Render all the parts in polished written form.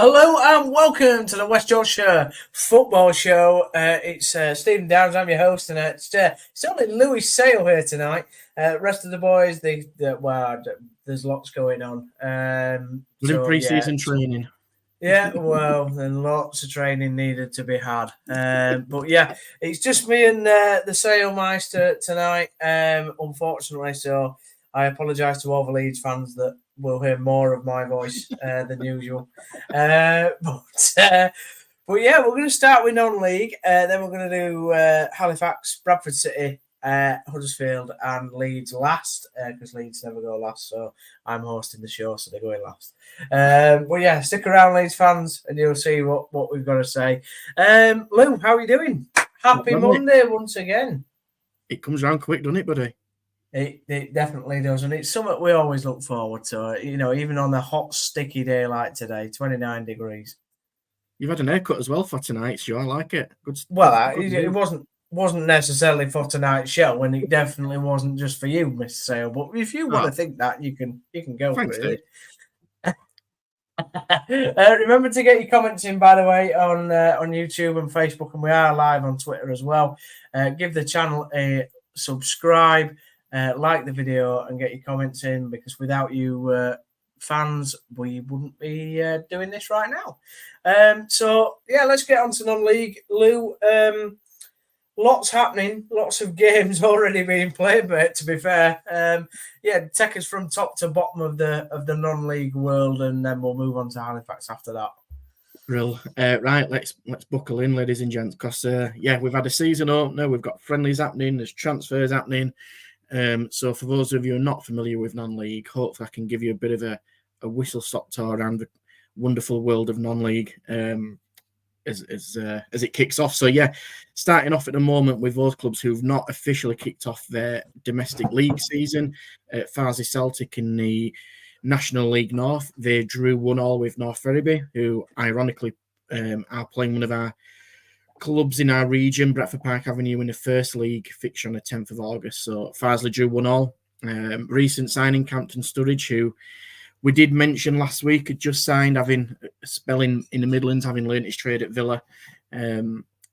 Hello and welcome to the West Yorkshire Football Show. It's Stephen Downs, I'm your host, and it's only Louis Sale here tonight. Rest of the boys, there's lots going on. In pre-season training. Yeah, well, then lots of training needed to be had. But yeah, it's just me and the Sale Meister tonight, unfortunately. So I apologise to all the Leeds fans that will hear more of my voice than usual. But yeah, we're going to start with non-league. Then we're going to do Halifax, Bradford City, Huddersfield, and Leeds last, because Leeds never go last. So I'm hosting the show, so they're going last. But yeah, stick around, Leeds fans, and you'll see what we've got to say. Lou, how are you doing? Happy Monday once again. It comes around quick, doesn't it, buddy? It definitely does, and it's something we always look forward to. You know, even on the hot, sticky day like today, 29 degrees. You've had an haircut as well for tonight's show. I like it. Good. Well, it wasn't necessarily for tonight's show, and it definitely wasn't just for you, Mr. Sale. But if you want to think that, you can go for it. Remember to get your comments in, by the way, on YouTube and Facebook, and we are live on Twitter as well. Give the channel a subscribe. Like the video and get your comments in, because without you fans, we wouldn't be doing this right now. So yeah, let's get on to non-league. Lou, lots happening, lots of games already being played, but to be fair, yeah, take us from top to bottom of the non-league world, and then we'll move on to Halifax after that. Real right, let's buckle in, ladies and gents, because yeah, we've had a season opener, we've got friendlies happening, there's transfers happening. So for those of you who are not familiar with non-league, hopefully I can give you a bit of a whistle-stop tour around the wonderful world of non-league as it kicks off. So yeah, starting off at the moment with those clubs who've not officially kicked off their domestic league season. Farsley Celtic in the National League North, they drew 1-1 with North Ferriby, who ironically are playing one of our clubs in our region, Bradford Park Avenue, in the First League fixture on the 10th of August. So Farsley drew 1-1. Recent signing, Campton Sturridge, who we did mention last week, had just signed, having a spell in the Midlands, having learnt his trade at Villa.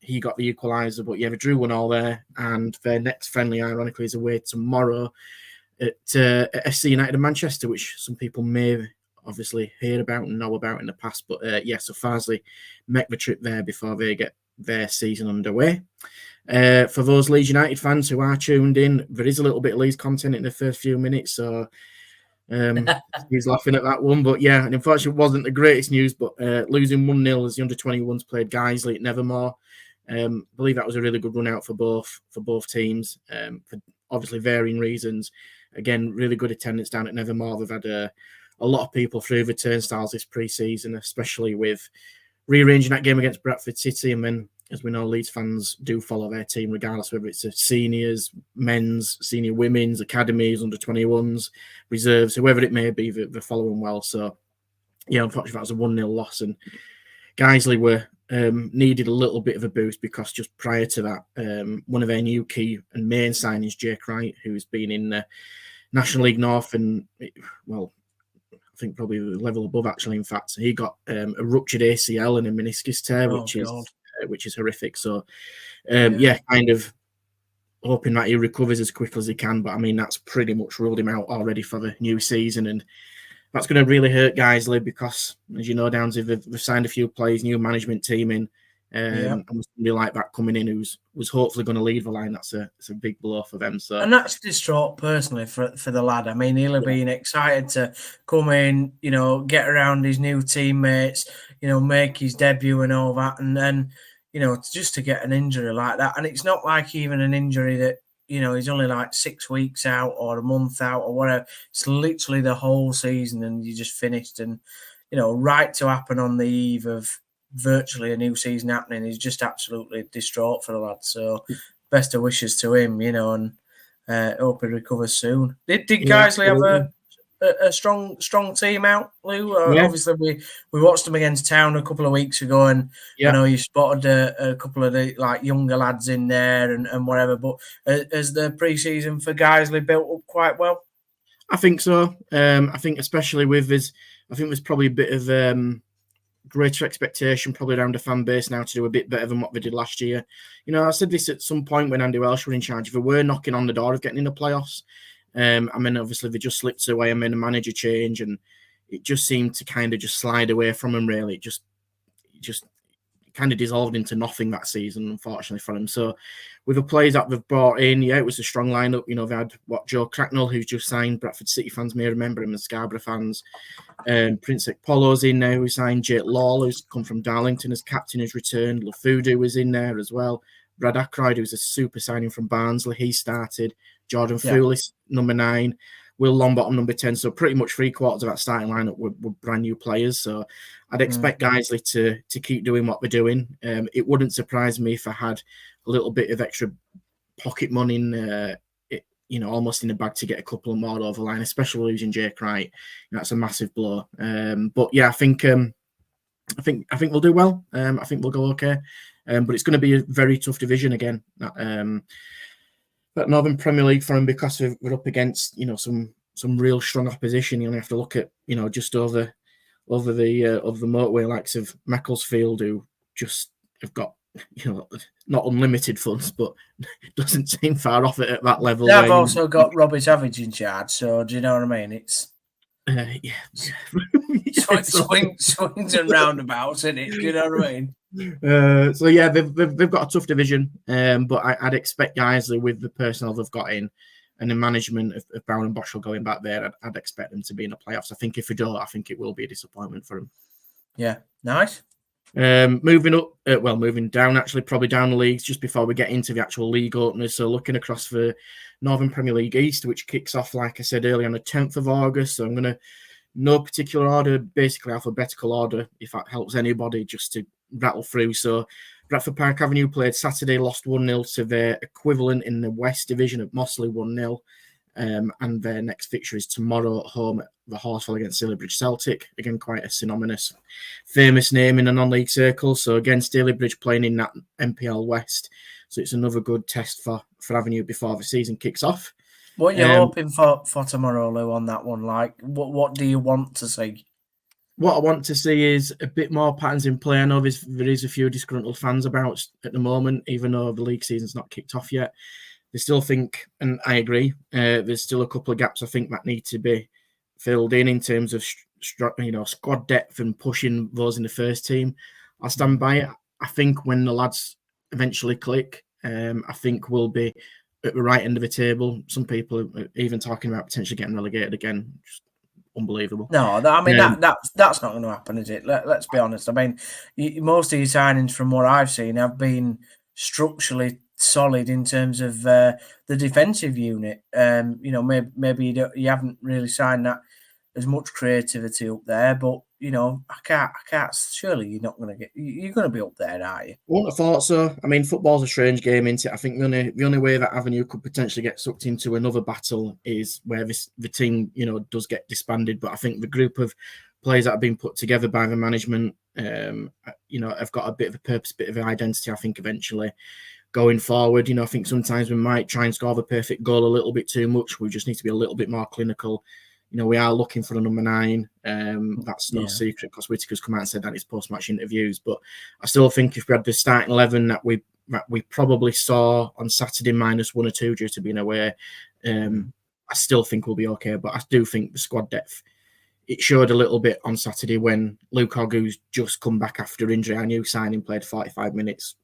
He got the equaliser, but yeah, they drew 1-1 there. And their next friendly, ironically, is away tomorrow at FC United of Manchester, which some people may obviously hear about and know about in the past. But yeah, so Farsley make the trip there before they get their season underway. For those Leeds United fans who are tuned in, there is a little bit of Leeds content in the first few minutes, so he's laughing at that one. But yeah, and unfortunately it wasn't the greatest news, but losing 1-0 as the under-21s played Guiseley at Nevermore. I believe that was a really good run out for both teams, for obviously varying reasons. Again, really good attendance down at Nevermore. They've had a lot of people through the turnstiles this pre-season, especially with rearranging that game against Bradford City. And then, as we know, Leeds fans do follow their team regardless whether it's a seniors, men's, senior women's, academies, under-21s, reserves, whoever it may be, they're following well. So yeah, unfortunately that was a 1-0 loss, and Guiseley were needed a little bit of a boost, because just prior to that, one of their new key and main signings, Jake Wright, who's been in the National League North, and well, I think probably the level above, actually. In fact, he got a ruptured ACL and a meniscus tear, which is horrific. So, yeah, kind of hoping that he recovers as quickly as he can. But I mean, that's pretty much ruled him out already for the new season, and that's going to really hurt Guiseley, because, as you know, Downsy, they've signed a few players, new management team in, and somebody like that coming in was hopefully going to lead the line. That's a big blow for them. So, and that's distraught personally for the lad. I mean, he'll have been excited to come in, you know, get around his new teammates, you know, make his debut and all that, and then, you know, just to get an injury like that. And it's not like even an injury that, you know, he's only like 6 weeks out or a month out or whatever. It's literally the whole season, and you just finished. And, you know, right to happen on the eve of virtually a new season happening is just absolutely distraught for the lad. So best of wishes to him, you know, and hope he recovers soon. Did Guiseley have a strong team out, Lou? Obviously we watched them against Town a couple of weeks ago, and I know you spotted a couple of the like younger lads in there and whatever, but has the pre-season for Guiseley built up quite well? I think so. I think especially with his, I think there's probably a bit of greater expectation probably around the fan base now to do a bit better than what they did last year. You know, I said this at some point when Andy Welsh were in charge. If they were knocking on the door of getting in the playoffs, I mean, obviously they just slipped away. I mean, a manager change, and it just seemed to kind of just slide away from them. Really, it just kind of dissolved into nothing that season, unfortunately for them. So, with the players that they've brought in, yeah, it was a strong lineup. You know, they had Joe Cracknell, who's just signed. Bradford City fans may remember him, and Scarborough fans. Prince Polo's in there, who signed. Jake Lawler, who's come from Darlington as captain, has returned. Lafudu was in there as well. Brad Ackroyd, who's a super signing from Barnsley, he started. Jordan Foulis, number 9. Will Longbottom, number 10. So pretty much 3/4 of that starting lineup were brand new players. So I'd expect Guiseley to keep doing what they're doing. It wouldn't surprise me if I had a little bit of extra pocket money in, you know, almost in the bag to get a couple of more over the line, especially losing Jake Wright. That's a massive blow. But yeah, I think we'll do well. I think we'll go okay. But it's going to be a very tough division again. That Northern Premier League for them, because we're up against, you know, some real strong opposition. You only have to look at, you know, just over the motorway, likes of Macclesfield, who just have got, you know, not unlimited funds, but doesn't seem far off it at that level. They've also got Robbie Savage in charge, so do you know what I mean? It's swings and roundabouts, isn't it? Do you know what I mean? So yeah, they've got a tough division, but I'd expect Guiseley, with the personnel they've got in and the management of Brown and Boschel going back there, I'd expect them to be in the playoffs. I think if we don't, I think it will be a disappointment for them. Yeah, nice. Moving down, actually, probably down the leagues just before we get into the actual league openers. So looking across for Northern Premier League East, which kicks off, like I said earlier, on the 10th of August. So I'm going to, no particular order, basically alphabetical order, if that helps anybody, just to rattle through. So Bradford Park Avenue played Saturday, lost 1-0 to their equivalent in the West Division at Mossley, 1-0. And their next fixture is tomorrow at home at the Horsefell against Stalybridge Celtic. Again, quite a synonymous, famous name in the non-league circle. So again, Stalybridge playing in that MPL West. So it's another good test for Avenue before the season kicks off. What you're hoping for tomorrow, Lou, on that one? Like, what do you want to see? What I want to see is a bit more patterns in play. I know there is a few disgruntled fans about at the moment, even though the league season's not kicked off yet. They still think, and I agree, there's still a couple of gaps I think that need to be filled in terms of squad depth and pushing those in the first team. I'll stand by it. I think when the lads eventually click, I think we'll be at the right end of the table. Some people are even talking about potentially getting relegated again. Just unbelievable. No, I mean that's not going to happen, is it? Let's be honest. I mean, most of your signings, from what I've seen, have been structurally solid in terms of the defensive unit. Maybe you haven't really signed that as much creativity up there, but I can't. Surely you're going to be up there, aren't you? I wouldn't have thought so. I mean, football's a strange game, isn't it? I think the only way that Avenue could potentially get sucked into another battle is where the team, does get disbanded. But I think the group of players that have been put together by the management, have got a bit of a purpose, a bit of an identity. I think eventually going forward, I think sometimes we might try and score the perfect goal a little bit too much. We just need to be a little bit more clinical. We are looking for a number 9. That's no secret because Whittaker's come out and said that in his post-match interviews. But I still think if we had the starting 11 that we probably saw on Saturday minus 1 or 2 due to being away, I still think we'll be okay. But I do think the squad depth, it showed a little bit on Saturday when Luke Hogg, who's just come back after injury, I knew signing, played 45 minutes,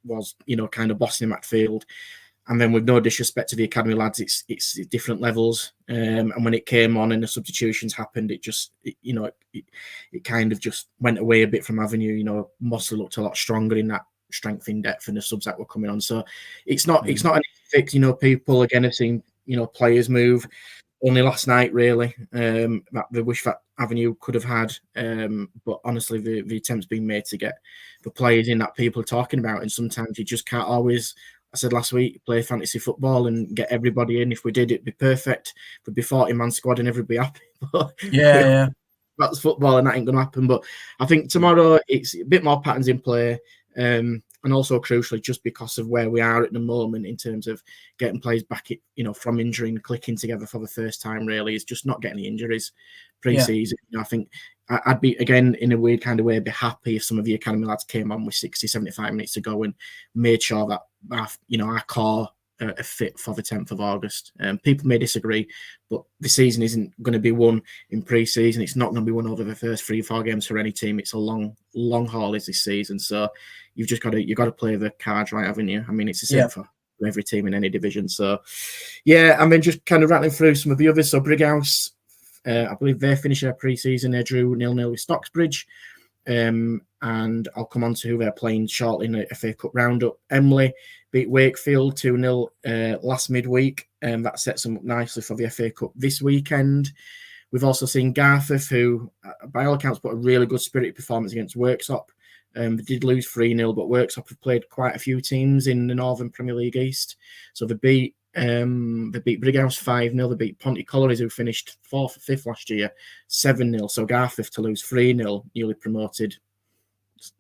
was, kind of bossing him at field. And then, with no disrespect to the academy lads, it's different levels. And when it came on and the substitutions happened, it kind of just went away a bit from Avenue. Mosley looked a lot stronger in that strength in depth and the subs that were coming on. So it's not an easy fix. People again have seen players move. Only last night, really, that the wish that Avenue could have had. But honestly, the attempt's been made to get the players in that people are talking about, and sometimes you just can't always. I said last week, play fantasy football and get everybody in. If we did, it'd be perfect. It'd be 40-man squad and everybody happy. Yeah. That's football and that ain't going to happen. But I think tomorrow it's a bit more patterns in play. And also crucially, just because of where we are at the moment in terms of getting players back, from injury and clicking together for the first time, really, is just not getting the injuries pre-season. I think I'd be, again, in a weird kind of way, be happy if some of the academy lads came on with 60, 75 minutes to go and made sure that our core are fit for the 10th of August. People may disagree, but the season isn't going to be won in pre-season. It's not going to be won over the first 3-4 games for any team. It's a long haul is this season. So you've got to play the cards right, haven't you? I mean, it's the same for every team in any division. So yeah, I mean, just kind of rattling through some of the others. So Brighouse, I believe they finished their pre-season. They drew 0-0 with Stocksbridge. And I'll come on to who they're playing shortly in the FA Cup roundup. Emily beat Wakefield 2-0 last midweek. That sets them up nicely for the FA Cup this weekend. We've also seen Garforth, who, by all accounts, put a really good spirited performance against Worksop. They did lose 3-0, but Worksop have played quite a few teams in the Northern Premier League East. So they beat Brighouse 5-0. They beat Pontycollars, who finished 4th or 5th last year, 7-0. So Garforth to lose 3-0, newly promoted.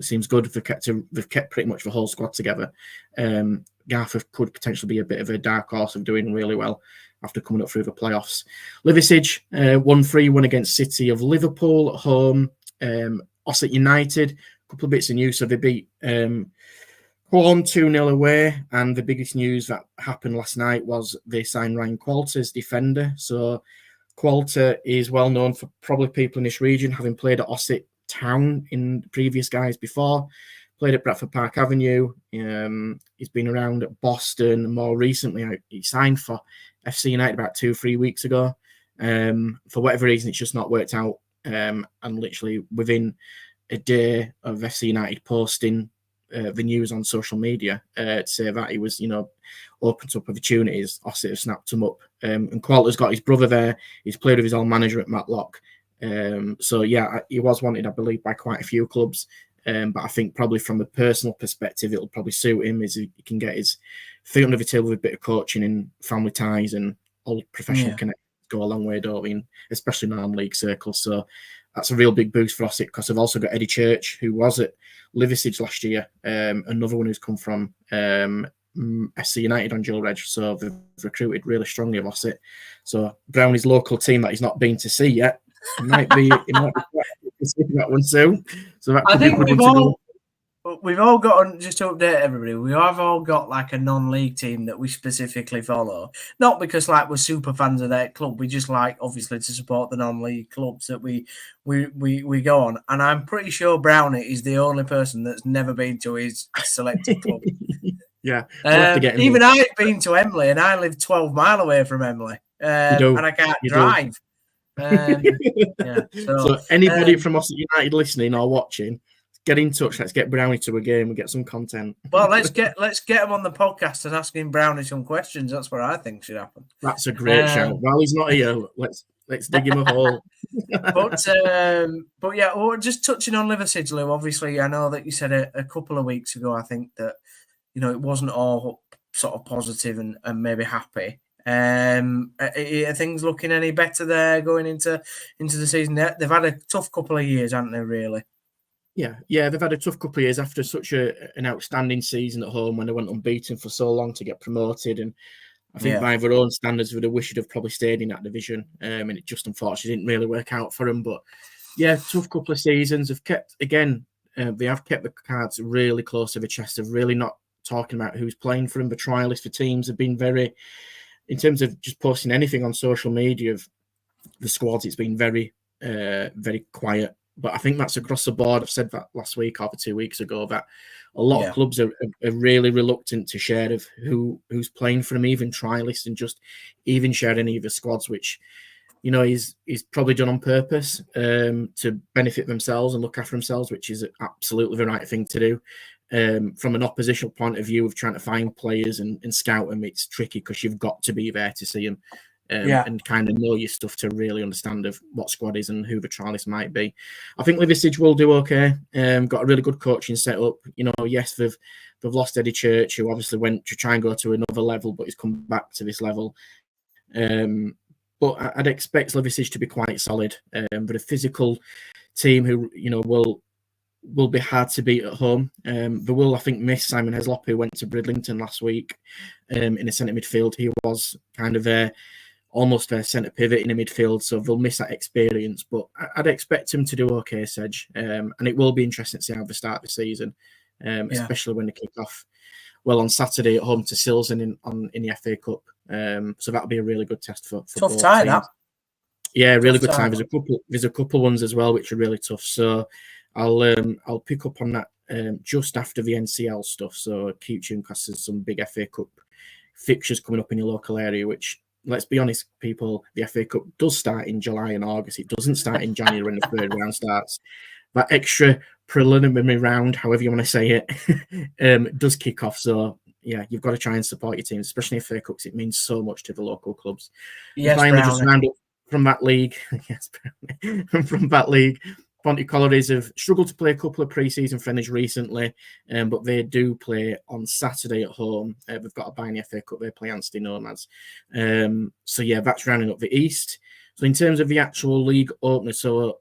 Seems good. They've kept pretty much the whole squad together. Garforth could potentially be a bit of a dark horse of doing really well after coming up through the playoffs. Liversidge won 3-1 against City of Liverpool at home. Ossett United, a couple of bits of news. So they beat Horn 2-0 away, and the biggest news that happened last night was they signed Ryan Qualter as defender. So Qualter is well known for probably people in this region, having played at Ossett Town in previous guys before, played at Bradford Park Avenue. He's been around at Boston. More recently, he signed for FC United about 2-3 weeks ago. For whatever reason, it's just not worked out. And literally within a day of FC United posting the news on social media to say that he was, open to opportunities, Ossett have snapped him up. And Qualter's got his brother there. He's played with his old manager at Matlock. So yeah, he was wanted, I believe, by quite a few clubs. But I think probably from a personal perspective, it'll probably suit him as he can get his feet under the table with a bit of coaching and family ties and old professional connections go a long way, don't we? Especially non-league circles. So that's a real big boost for Ossett, because I've also got Eddie Church, who was at Liversidge last year, another one who's come from SC United on Jill Reg. So they've recruited really strongly of Ossett. So Brownie's local team that he's not been to see yet, he might be that one soon. So that could I think be a good one to go. We've all got, just to update everybody, we have all got like a non-league team that we specifically follow. Not because like we're super fans of that club, we just like obviously to support the non-league clubs that we go on. And I'm pretty sure Brownie is the only person that's never been to his selected club. Yeah. Even I've been to Emily, and I live 12 mile away from Emily, and I can't drive. So anybody from Ossett United listening or watching, get in touch. Let's get Brownie to a game and get some content. Well, let's get him on the podcast and asking Brownie some questions. That's what I think should happen. That's a great shout. While he's not here, let's dig him a hole. but yeah, just touching on Liversidge, Lou. Obviously, I know that you said a couple of weeks ago, I think, that it wasn't all sort of positive and maybe happy. Are things looking any better there going into the season? They've had a tough couple of years, haven't they, really? Yeah, they've had a tough couple of years after such an outstanding season at home when they went unbeaten for so long to get promoted. And I think by their own standards, they wish they'd have probably stayed in that division. And it just unfortunately didn't really work out for them. But yeah, tough couple of seasons. They have kept the cards really close to the chest of really not talking about who's playing for them. The trialists for teams have been very, in terms of just posting anything on social media of the squads, it's been very, very quiet. But I think that's across the board. I've said that last week or 2 weeks ago, that a lot of clubs are really reluctant to share of who's playing for them, even trialists, and just even share any of the squads, which is probably done on purpose to benefit themselves and look after themselves, which is absolutely the right thing to do. From an oppositional point of view of trying to find players and scout them, it's tricky because you've got to be there to see them. And kind of know your stuff to really understand of what squad is and who the trialists might be. I think Liversidge will do okay. Got a really good coaching setup. Yes, they've lost Eddie Church, who obviously went to try and go to another level, but he's come back to this level. But I'd expect Liversidge to be quite solid. But a physical team who will be hard to beat at home. They will, I think, miss Simon Heslop, who went to Bridlington last week in a centre midfield. He was kind of almost a centre pivot in a midfield, so they'll miss that experience. But I'd expect him to do okay, Sedge, and it will be interesting to see how they start the season, especially when they kick off. Well, on Saturday at home to Silson in the FA Cup, so that'll be a really good test for Tough both tie, teams. that. Yeah, really good Tough time. tie. There's a couple ones as well which are really tough. So I'll pick up on that just after the NCL stuff. So keep tuned because there's some big FA Cup fixtures coming up in your local area. Which, let's be honest, people, the FA Cup does start in July and August. It doesn't start in January when the third round starts. That extra preliminary round, however you want to say it, does kick off. So yeah, you've got to try and support your teams, especially in FA Cups. It means so much to the local clubs. Yes, and finally, Brownie. just round up from that league. Yes, from that league, Ponty Collieries have struggled to play a couple of pre-season friendlies recently, but they do play on Saturday at home. They've got a bye in the FA Cup. They play Anstey Nomads. So yeah, that's rounding up the East. So in terms of the actual league opener, so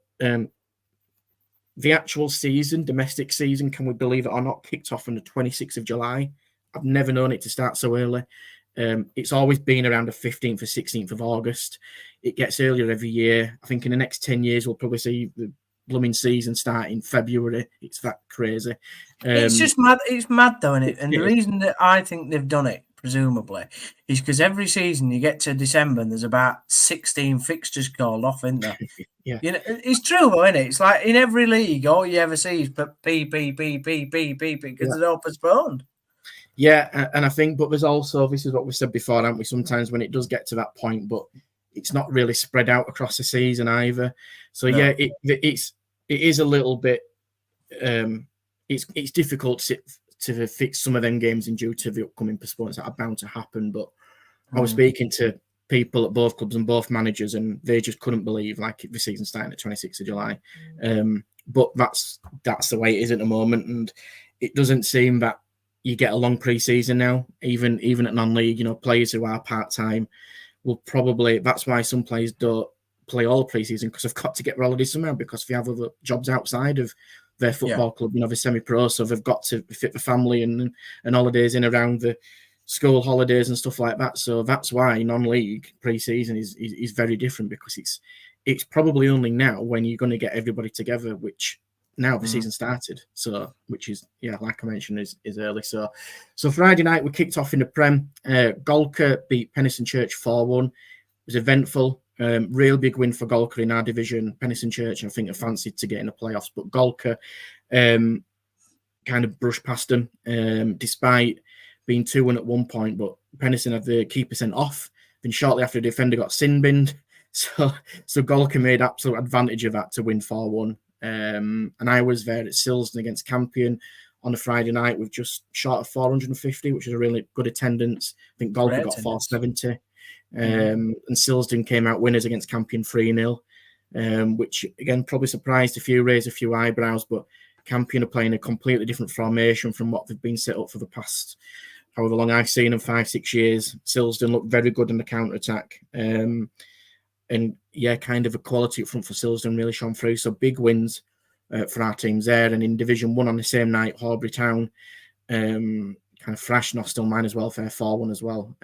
the actual season, domestic season, can we believe it or not, kicked off on the 26th of July. I've never known it to start so early. It's always been around the 15th or 16th of August. It gets earlier every year. I think in the next 10 years, we'll probably see the blooming season start in February. It's that crazy. It's just mad. It's mad, though, isn't it? And the reason that I think they've done it, presumably, is because every season you get to December and there's about 16 fixtures called off, isn't there? Yeah. You know, it's true, though, isn't it? It's like in every league, all you ever see is P, because they're all postponed. Yeah, and I think, but there's also, this is what we said before, haven't we? Sometimes when it does get to that point, but it's not really spread out across the season either. So no. Yeah, it is a little bit. It's difficult to fix some of them games in due to the upcoming postponements that are bound to happen. But I was speaking to people at both clubs and both managers, and they just couldn't believe like the season starting at 26th of July. But that's the way it is at the moment, and it doesn't seem that you get a long pre-season now, even at non-league. You know, players who are part-time will probably. That's why some players don't play all pre-season, because they've got to get holidays somehow, because they have other jobs outside of their football club. You know, they're semi-pro, so they've got to fit the family and holidays in around the school holidays and stuff like that. So that's why non-league pre-season is very different, because it's probably only now when you're going to get everybody together, which now the season started. So, which is, yeah, like I mentioned, is early. So Friday night we kicked off in the Prem. Golka beat Penistone Church 4-1. It was eventful. Real big win for Golka in our division. Penistone Church, I think, are fancied to get in the playoffs, but Golka kind of brushed past them, despite being 2-1 at one point. But Penistone had the keeper sent off. Then shortly after, the defender got sin-binned. So Golka made absolute advantage of that to win 4-1. And I was there at Silsden against Campion on a Friday night with just short of 450, which is a really good attendance. I think Golka got 470. And Silsden came out winners against Campion 3-0, which again probably surprised a few, raised a few eyebrows, but Campion are playing a completely different formation from what they've been set up for the past however long I've seen them, 5-6 years. Silsden looked very good in the counter-attack. And yeah, kind of a quality up front for Silsden really shone through. So big wins for our teams there. And in Division 1 on the same night, Horbury Town, kind of thrashed Nostell Miners Welfare 4-1 as well.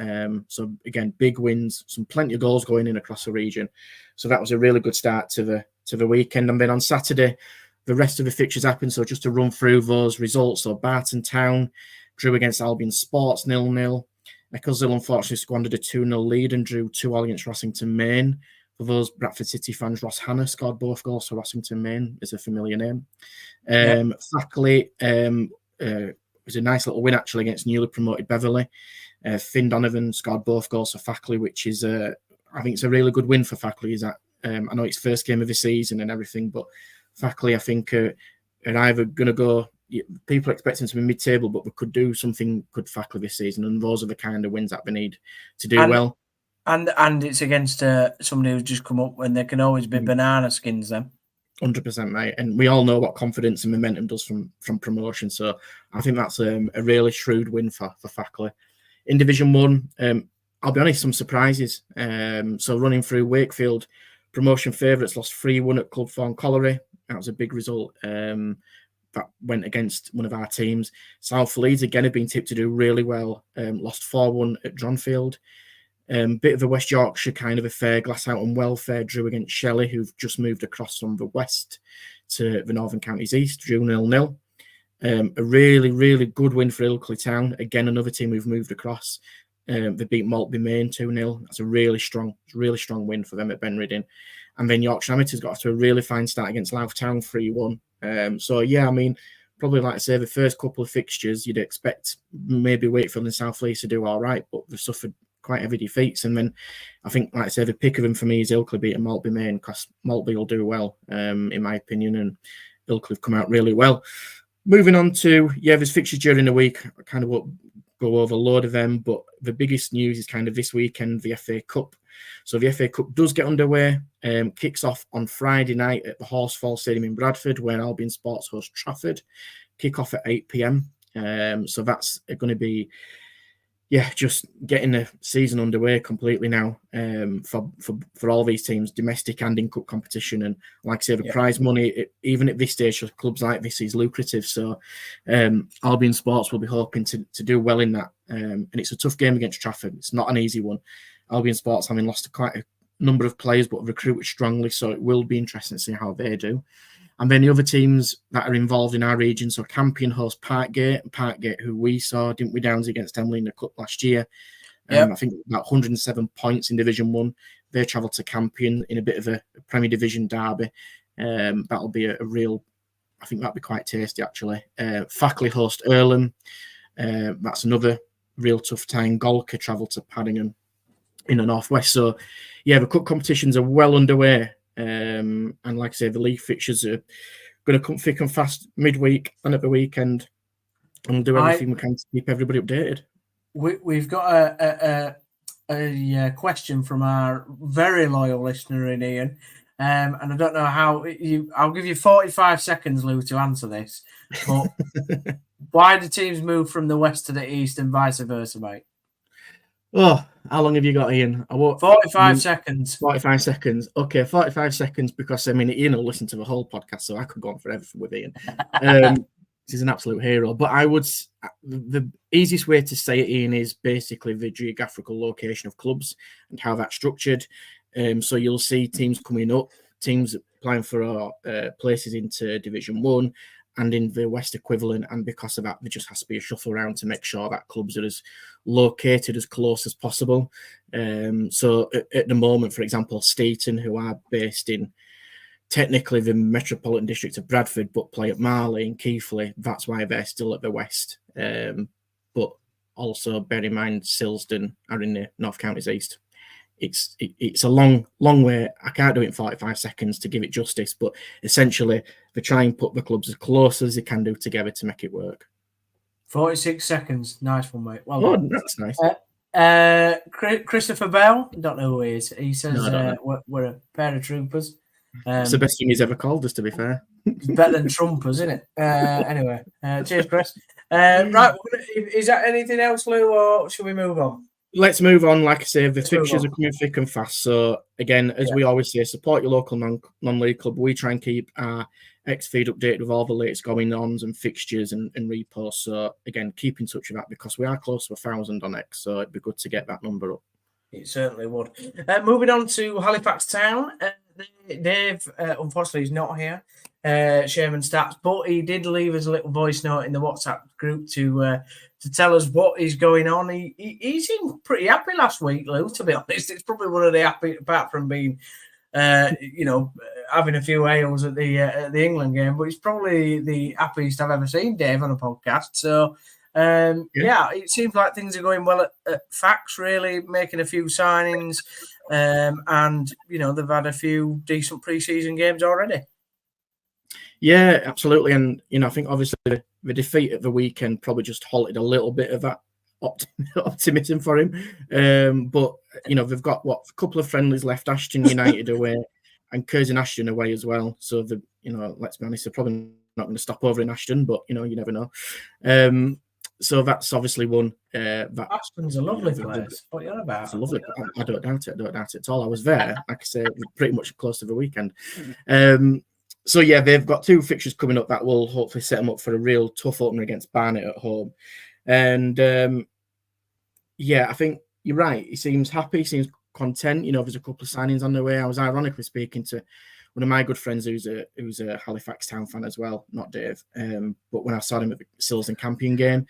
So again, big wins, plenty of goals going in across the region. So that was a really good start to the weekend. And then on Saturday, the rest of the fixtures happened. So just to run through those results. So Barton Town drew against Albion Sports 0-0. Eccleshill unfortunately squandered a 2-0 lead and drew 2-2 against Rossington Main. For those Bradford City fans, Ross Hannah scored both goals for Rossington Main. Is a familiar name. Fackley was a nice little win actually against newly promoted Beverley. Finn Donovan scored both goals for Fackley, which is I think it's a really good win for Fackley. Is that I know it's first game of the season and everything, but Fackley I think are either going to go. People are expecting to be mid-table, but we could do something good Fackley this season, and those are the kind of wins that we need to do well. And it's against somebody who's just come up, and there can always be banana skins then. 100%, mate. And we all know what confidence and momentum does from promotion. So I think that's a really shrewd win for Fackley. In Division 1, I'll be honest, some surprises. So running through Wakefield, promotion favourites lost 3-1 at Club Thorn Colliery. That was a big result. That went against one of our teams. South Leeds, again, have been tipped to do really well. Lost 4-1 at Dronfield. Bit of a West Yorkshire kind of affair. Glasshout Welfare drew against Shelley, who've just moved across from the west to the Northern Counties East, drew 0-0. A really, really good win for Ilkley Town. Again, another team who've moved across. They beat Maltby Main 2-0. That's a really strong win for them at Benridden. And then Yorkshire Amateurs got off to a really fine start against Louth Town 3-1. So, yeah, I mean, probably like I say, the first couple of fixtures, you'd expect maybe Wakefield and South Leeds to do all right, but they've suffered quite heavy defeats. And then I think, like I say, the pick of them for me is Ilkley beating Maltby Main, because Maltby will do well, in my opinion, and Ilkley have come out really well. Moving on to, there's fixtures during the week. I kind of won't go over a load of them, but the biggest news is kind of this weekend, the FA Cup. So the FA Cup does get underway, kicks off on Friday night at the Horsefall Stadium in Bradford, where Albion Sports host Trafford. Kick off at 8 p.m. So that's going to be, just getting the season underway completely now, for all these teams, domestic and in cup competition. And like I say, the prize money, even at this stage for clubs like this, is lucrative. So Albion Sports will be hoping to do well in that. And it's a tough game against Trafford. It's not an easy one. Albion Sports having lost quite a number of players, but recruited strongly. So it will be interesting to see how they do. And then the other teams that are involved in our region, so Campion host Parkgate, who we saw, didn't we, Downs against Emily in the Cup last year. I think about 107 points in Division 1. They travel to Campion in a bit of a Premier Division derby. That'll be a real, I think that'll be quite tasty, actually. Fackley host Earlham. That's another real tough time. Golka travel to Paddingham in the northwest. So, the cup competitions are well underway. And like I say, the league fixtures are going to come thick and fast midweek and at the weekend, and we'll do everything we can to keep everybody updated. We've got a question from our very loyal listener in Ian, and I don't know how I'll give you 45 seconds, Lou, to answer this. But why do teams move from the west to the east and vice versa, mate? Oh, how long have you got, Ian? 45 seconds. 45 seconds. Okay, 45 seconds, because, I mean, Ian will listen to the whole podcast, so I could go on forever with Ian. He's an absolute hero. But the easiest way to say it, Ian, is basically the geographical location of clubs and how that's structured. So you'll see teams coming up, teams applying for places into Division 1 and in the West equivalent, and because of that, there just has to be a shuffle around to make sure that clubs are as located as close as possible. So at the moment, for example, Steeton, who are based in technically the Metropolitan District of Bradford, but play at Marley and Keighley, that's why they're still at the West. But also bear in mind, Silsden are in the North Counties East. It's a long way. I can't do it in 45 seconds to give it justice, but essentially they try and put the clubs as close as they can do together to make it work. 46 seconds. Nice one, mate. Well done. That's nice. Christopher Bell, don't know who he is. He says we're a pair of troopers. It's the best thing he's ever called us, to be fair. It's better than Trumpers, isn't it? Anyway, cheers, Chris. Right, is that anything else, Lou, or should we move on? Let's move on. Like I say, the fixtures are coming thick and fast. So again, as we always say, support your local non-league club. We try and keep our X-feed updated with all the latest going-ons and fixtures and reposts. So again, keep in touch with that, because we are close to 1,000 on X. So it'd be good to get that number up. It certainly would. Moving on to Halifax Town. Dave, unfortunately, is not here. Sherman Stats, but he did leave us a little voice note in the WhatsApp group to tell us what is going on. He seemed pretty happy last week, Lou, to be honest. It's probably one of the happy, apart from being, having a few ales at the England game, but it's probably the happiest I've ever seen Dave on a podcast. So, it seems like things are going well at Fax, really, making a few signings, and, they've had a few decent pre-season games already. Yeah, absolutely. And, I think obviously the defeat at the weekend probably just halted a little bit of that optimism for him. But, they've got, a couple of friendlies left, Ashton United away and Curzon Ashton away as well. So, let's be honest, they're probably not going to stop over in Ashton, but, you never know. So that's obviously one. Ashton's a lovely place. What are you on about? It's a lovely place. I don't doubt it at all. I was there, like I say, pretty much close to the weekend. So, they've got two fixtures coming up that will hopefully set them up for a real tough opener against Barnet at home. And, I think you're right. He seems happy, seems content. There's a couple of signings on the way. I was ironically speaking to one of my good friends who's a Halifax Town fan as well, not Dave. But when I saw him at the Sills and Campion game,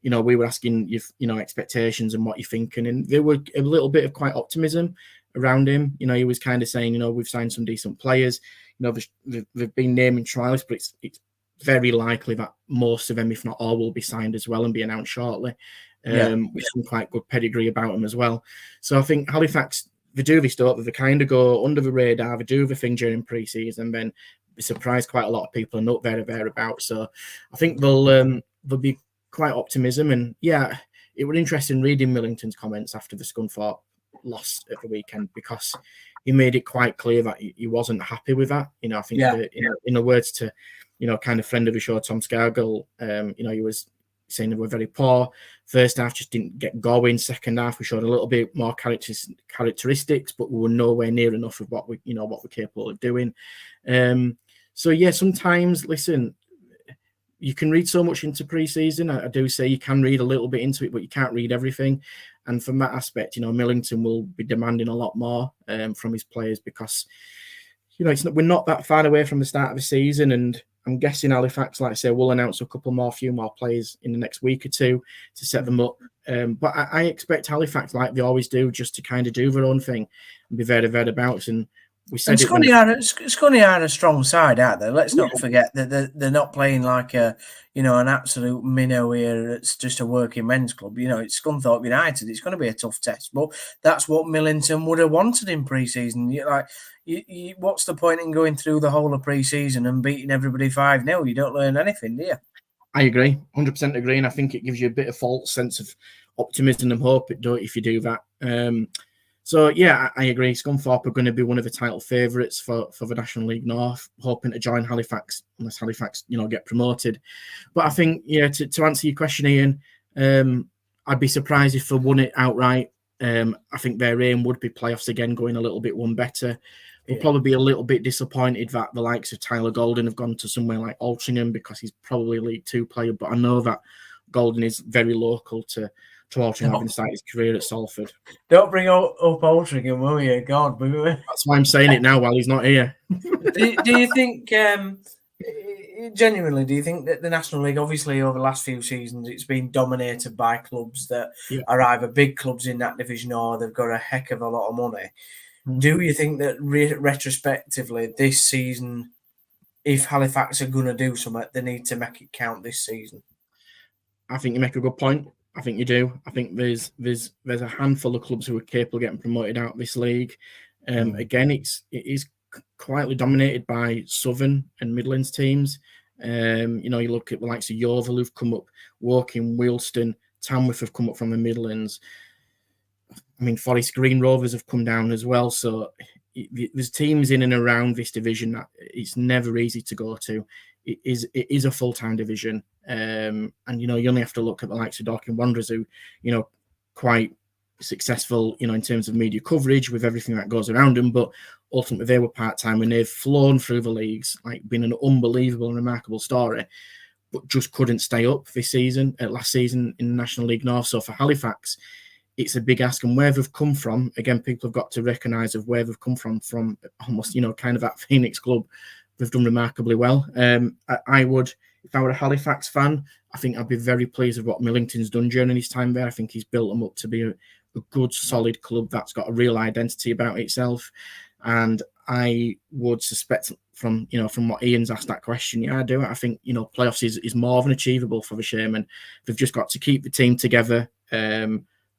we were asking expectations and what you're thinking, and there were a little bit of quite optimism around him. He was kind of saying, we've signed some decent players. They've been naming trialists, but it's very likely that most of them, if not all, will be signed as well and be announced shortly. With some quite good pedigree about them as well. So I think Halifax, they do this stuff, they kind of go under the radar, they do the thing during pre-season, then they surprise quite a lot of people and not thereabouts. So I think there'll be quite optimism. And yeah, it was interesting reading Millington's comments after the Scunthorpe loss at the weekend, because he made it quite clear that he wasn't happy with that. I think in the words to, kind of friend of the show, Tom Scargill, he was saying they were very poor. First half just didn't get going. Second half we showed a little bit more characteristics, but we were nowhere near enough of what we're capable of doing. So yeah, sometimes, listen, you can read so much into pre-season. I do say you can read a little bit into it, but you can't read everything. And from that aspect, Millington will be demanding a lot more from his players, because we're not that far away from the start of the season, and I'm guessing Halifax, like I say, will announce a few more players in the next week or two to set them up. But I expect Halifax, like they always do, just to kind of do their own thing and be very, very about. And we said Scunny are a strong side, aren't they? Let's not forget that they're not playing like an absolute minnow here. It's just a working men's club. It's Scunthorpe United. It's going to be a tough test, but that's what Millington would have wanted in pre-season. What's the point in going through the whole of pre-season and beating everybody 5-0? You don't learn anything, do you? I agree, 100% agree, and I think it gives you a bit of false sense of optimism and hope if you do that. So, yeah, I agree. Scunthorpe are going to be one of the title favourites for the National League North, hoping to join Halifax, unless Halifax, get promoted. But I think, to answer your question, Ian, I'd be surprised if they won it outright. I think their aim would be playoffs again, going a little bit one better. We'll probably be a little bit disappointed that the likes of Tyler Golden have gone to somewhere like Altrincham, because he's probably a League Two player. But I know that Golden is very local to Altrincham, having started his career at Salford. Don't bring up Altrincham, will you? God, that's why I'm saying it now while he's not here. do you think, genuinely, do you think that the National League, obviously over the last few seasons, it's been dominated by clubs that are either big clubs in that division or they've got a heck of a lot of money? Do you think that retrospectively this season, if Halifax are going to do something, they need to make it count this season? I think you make a good point. I think you do. I think there's a handful of clubs who are capable of getting promoted out of this league. Again, it is quietly dominated by Southern and Midlands teams. You look at the likes of Yeovil who've come up, Woking, Wealdstone, Tamworth have come up from the Midlands. Forest Green Rovers have come down as well. So there's teams in and around this division that it's never easy to go to. It is a full-time division. And, you only have to look at the likes of Dorking Wanderers who, quite successful, in terms of media coverage with everything that goes around them. But ultimately they were part-time and they've flown through the leagues, been an unbelievable and remarkable story, but just couldn't stay up this season, last season in the National League North. So for Halifax, it's a big ask, and where they've come from, again, people have got to recognise of where they've come from almost, kind of that Phoenix club. They've done remarkably well. I would, if I were a Halifax fan, I think I'd be very pleased with what Millington's done during his time there. I think he's built them up to be a good, solid club that's got a real identity about itself. And I would suspect from what Ian's asked that question, yeah, I do. I think, playoffs is more than achievable for the Sherman. They've just got to keep the team together,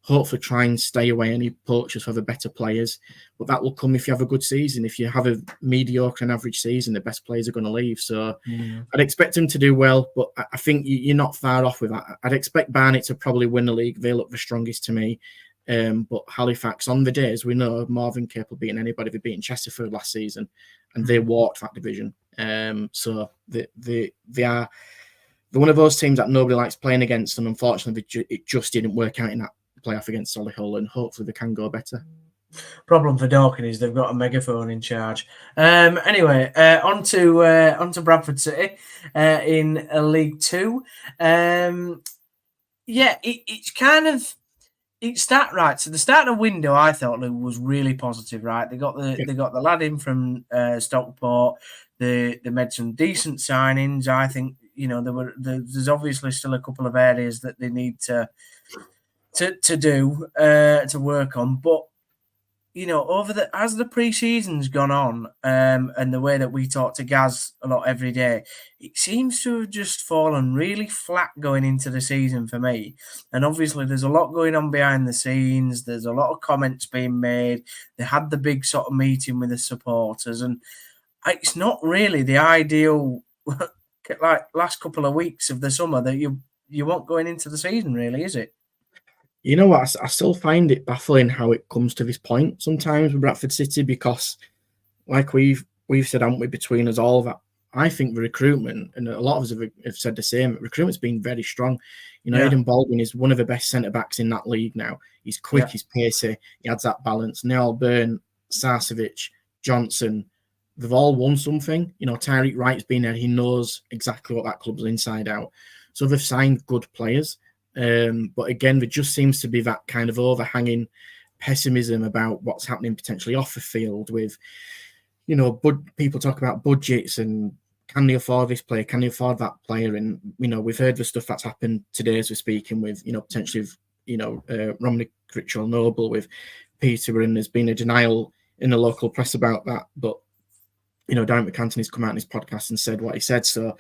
hopefully try and stay away any poachers for the better players. But that will come if you have a good season. If you have a mediocre and average season, the best players are going to leave. So I'd expect them to do well, but I think you're not far off with that. I'd expect Barnet to probably win the league. They look the strongest to me. But Halifax, on the days, we know more than capable of beating anybody. They beaten Chesterfield last season, and they walked that division. So they're one of those teams that nobody likes playing against, and unfortunately, it just didn't work out in that playoff against Solihull, and hopefully they can go better. Problem for Dorking is they've got a megaphone in charge. Anyway, on to Bradford City in League Two. It's kind of It start right. So the start of the window, I thought was really positive. Right, they got the lad in from Stockport. They made some decent signings. I think there's obviously still a couple of areas that they need to do to work on, but as the pre-season's gone on, and the way that we talk to Gaz a lot every day, it seems to have just fallen really flat going into the season for me. And obviously, there's a lot going on behind the scenes. There's a lot of comments being made. They had the big sort of meeting with the supporters, and it's not really the ideal like last couple of weeks of the summer that you want going into the season, really, is it? You know what? I still find it baffling how it comes to this point sometimes with Bradford City, because, like we've said, haven't we, between us all, that I think the recruitment, and a lot of us have said the same, recruitment's been very strong. Aidan Baldwin is one of the best centre-backs in that league now. He's quick, he's pacey, he adds that balance. Niall Byrne, Sarcevic, Johnson, they've all won something. Tyreek Wright's been there. He knows exactly what that club's inside out. So they've signed good players. But again, there just seems to be that kind of overhanging pessimism about what's happening potentially off the field with, people talk about budgets and can they afford this player? Can they afford that player? And, we've heard the stuff that's happened today as we're speaking with, potentially, Romney Critchell Noble with Peter, and there's been a denial in the local press about that. But, Darren McAntony's come out in his podcast and said what he said. So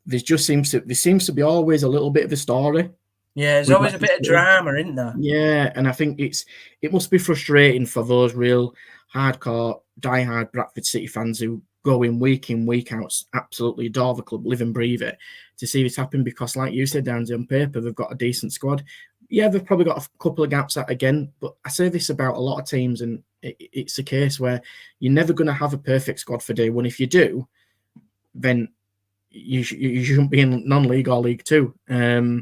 there seems to be always a little bit of a story. Yeah, there's always a bit of drama, isn't there? Yeah, and I think it must be frustrating for those real hardcore, diehard Bradford City fans who go in, week out, absolutely adore the club, live and breathe it, to see this happen, because, like you said, Downsy, on paper, they've got a decent squad. Yeah, they've probably got a couple of gaps out again, but I say this about a lot of teams, and it's a case where you're never going to have a perfect squad for day one. If you do, then you shouldn't be in non-league or League Two. At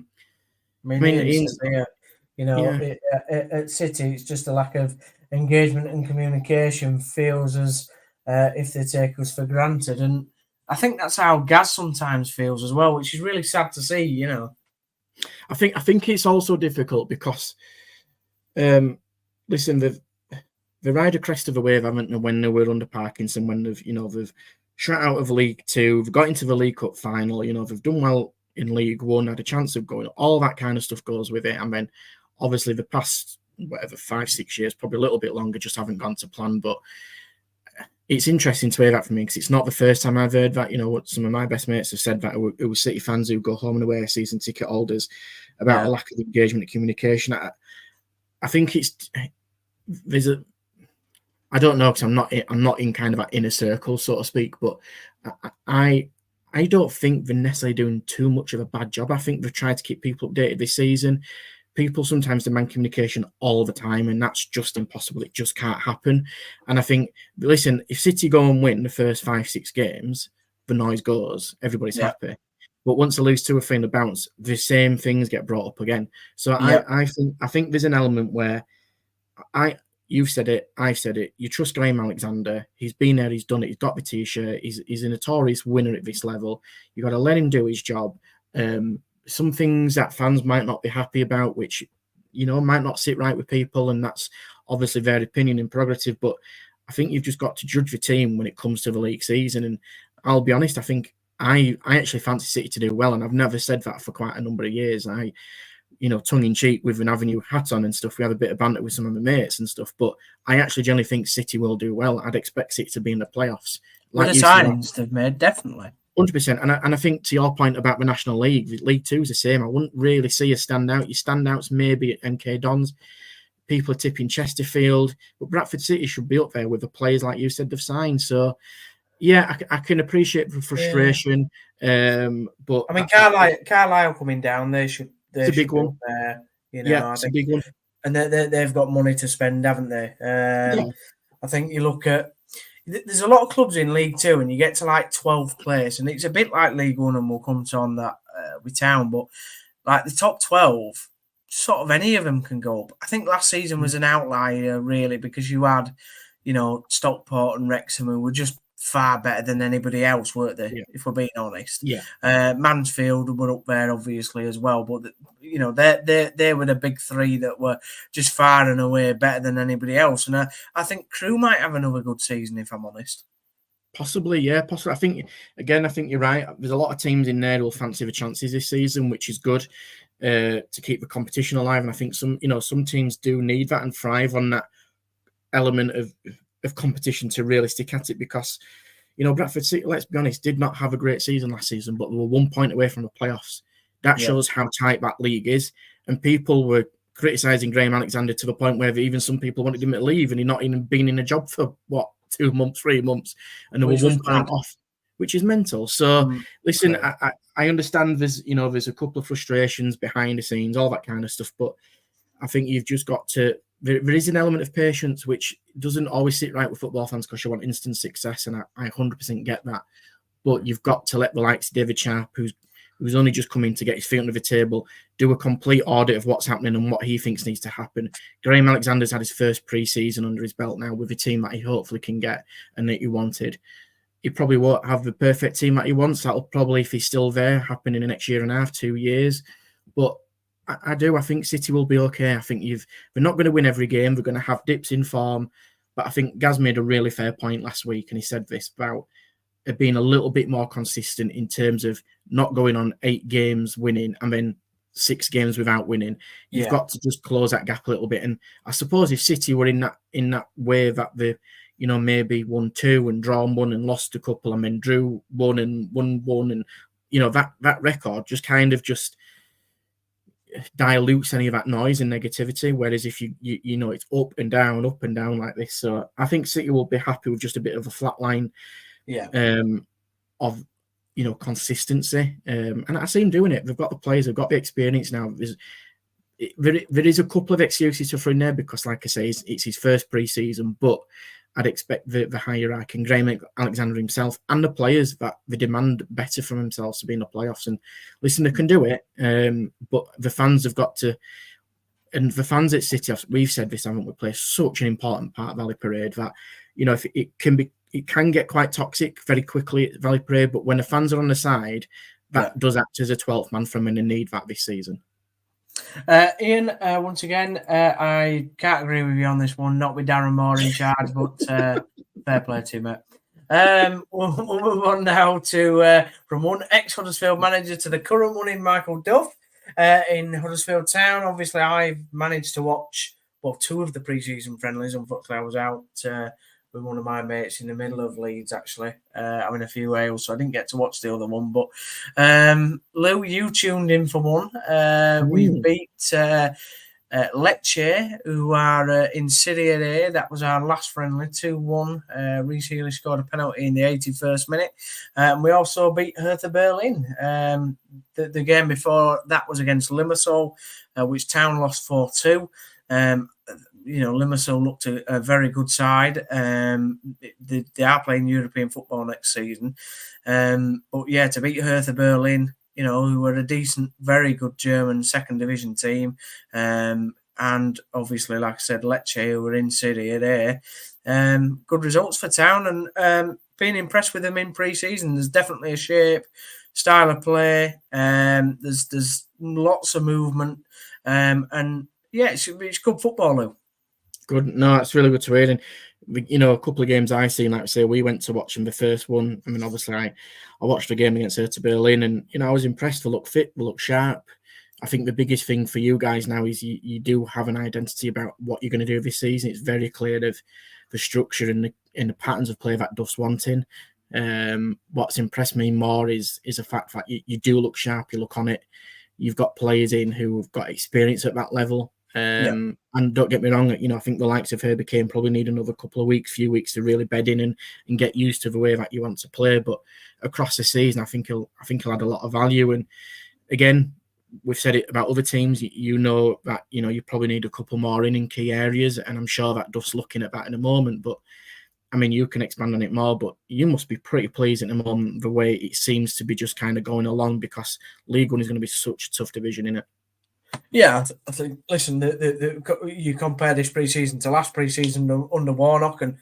City, it's just a lack of engagement and communication. Feels as if they take us for granted, and I think that's how Gaz sometimes feels as well, which is really sad to see. I think it's also difficult because, listen, they ride a crest of the wave, haven't they? When they were under Parkinson, when they've shot out of League Two, they've got into the League Cup final. They've done well in League One, had a chance of going. All that kind of stuff goes with it. And then, obviously, the past 5-6 years, probably a little bit longer, just haven't gone to plan. But it's interesting to hear that from me, because it's not the first time I've heard that. What some of my best mates have said, that it was City fans who go home and away season ticket holders, about a lack of engagement and communication. I think I don't know, because I'm not in kind of an inner circle, so to speak, but I don't think they're necessarily doing too much of a bad job. I think they've tried to keep people updated this season. People sometimes demand communication all the time, and that's just impossible. It just can't happen. And I think, listen, if City go and win the first 5-6 games, the noise goes, everybody's happy. But once they lose 2 or 3 in the bounce, the same things get brought up again. So I think there's an element where you've said it, I've said it. You trust Graham Alexander. He's been there, he's done it, he's got the T-shirt, he's a notorious winner at this level. You've got to let him do his job. Some things that fans might not be happy about, which, might not sit right with people, and that's obviously their opinion and prerogative. But I think you've just got to judge the team when it comes to the league season. And I'll be honest, I think I actually fancy City to do well, and I've never said that for quite a number of years. Tongue in cheek with an Avenue hat on and stuff. We have a bit of banter with some of my mates and stuff, but I actually generally think City will do well. I'd expect City to be in the playoffs. Like the signings they've made, definitely. 100%. And I think, to your point about the National League, League Two is the same. I wouldn't really see a standout. Your standouts maybe at MK Dons. People are tipping Chesterfield, but Bradford City should be up there with the players, like you said, they've signed. So, yeah, I can appreciate the frustration. But I mean, Carlisle coming down, it's a big one. It's a big one. And they've got money to spend, haven't they? I think you look at, there's a lot of clubs in League Two, and you get to like 12th place, and it's a bit like League One, and we'll come to on that with Town, but like the top 12, sort of any of them can go up. I think last season was an outlier, really, because you had, Stockport and Wrexham, who were just far better than anybody else, weren't they? Yeah. If we're being honest. Yeah. Mansfield were up there obviously as well, but they were the big three that were just far and away better than anybody else. And I think Crewe might have another good season, if I'm honest. Possibly, yeah, possibly. I think you're right. There's a lot of teams in there who'll fancy the chances this season, which is good to keep the competition alive. And I think some teams do need that and thrive on that element of competition to really stick at it, because Bradford City, let's be honest, did not have a great season last season, but they were 1 point away from the playoffs. That shows how tight that league is. And people were criticising Graham Alexander to the point where even some people wanted him to leave, and he'd not even been in a job for 2 months, 3 months, and they were 1 point off, which is mental. So listen, I understand there's a couple of frustrations behind the scenes, all that kind of stuff, but I think you've just got to. There is an element of patience which doesn't always sit right with football fans, because you want instant success, and I 100% get that. But you've got to let the likes of David Sharp, who's only just come in to get his feet under the table, do a complete audit of what's happening and what he thinks needs to happen. Graham Alexander's had his first pre-season under his belt now with a team that he hopefully can get and that he wanted. He probably won't have the perfect team that he wants. That'll probably, if he's still there, happen in the next year and a half, 2 years. But I think City will be okay. I think they're not going to win every game. They're going to have dips in form. But I think Gaz made a really fair point last week, and he said this about being a little bit more consistent in terms of not going on 8 games winning and then 6 games without winning. You've got to just close that gap a little bit. And I suppose if City were in that way that they, maybe won 2 and drawn 1 and lost a couple and then drew 1 and won 1, and that record just kind of just dilutes any of that noise and negativity. Whereas if you it's up and down like this. So I think City will be happy with just a bit of a flat line of consistency. And I see him doing it. They've got the players, they've got the experience now. There is a couple of excuses to throw in there because, like I say, it's his first pre-season, but I'd expect the hierarchy and Graham Alexander himself and the players that they demand better from themselves to be in the playoffs. And listen, they can do it, but the fans have got to. And the fans at City, we've said this, haven't we? Play such an important part of Valley Parade that if it can get quite toxic very quickly at Valley Parade. But when the fans are on the side, that does act as a 12th man from, and they need that this season. Ian, once again, I can't agree with you on this one. Not with Darren Moore in charge, but fair play to you, mate. We'll move on now to from one ex-Huddersfield manager to the current one in Michael Duff in Huddersfield Town. Obviously, I've managed to watch 2 of the pre-season friendlies. Unfortunately, I was out with one of my mates in the middle of Leeds, actually, having a few ales, so I didn't get to watch the other one. But Lou, you tuned in for one. We beat Lecce, who are in Serie A. That was our last friendly, 2-1. Reece Healy scored a penalty in the 81st minute. We also beat Hertha Berlin. The game before that was against Limassol, which Town lost 4-2. Limassol looked a very good side. They are playing European football next season. But yeah, to beat Hertha Berlin, who were a decent, very good German second division team. And obviously, like I said, Lecce, who were in Serie A. Good results for Town, and being impressed with them in pre-season. There's definitely a shape, style of play. There's lots of movement. And yeah, it's good football, Lou. Good. No, it's really good to hear. And a couple of games I've seen, like I say, we went to watch them. The first one, I mean, obviously, I watched the game against Hertha Berlin, and I was impressed. They look fit, they look sharp. I think the biggest thing for you guys now is you do have an identity about what you're going to do this season. It's very clear of the structure and the patterns of play that Duff's wanting. What's impressed me more is the fact that you do look sharp, you look on it. You've got players in who have got experience at that level. And don't get me wrong, I think the likes of Herbie Kane probably need another few weeks to really bed in and get used to the way that you want to play. But across the season, I think he'll add a lot of value. And again, we've said it about other teams. That you probably need a couple more in key areas, and I'm sure that Duff's looking at that in a moment. But I mean, you can expand on it more, but you must be pretty pleased at the moment the way it seems to be just kind of going along, because League One is going to be such a tough division, isn't it? Yeah, I think, listen, you compare this pre-season to last pre-season under Warnock, and,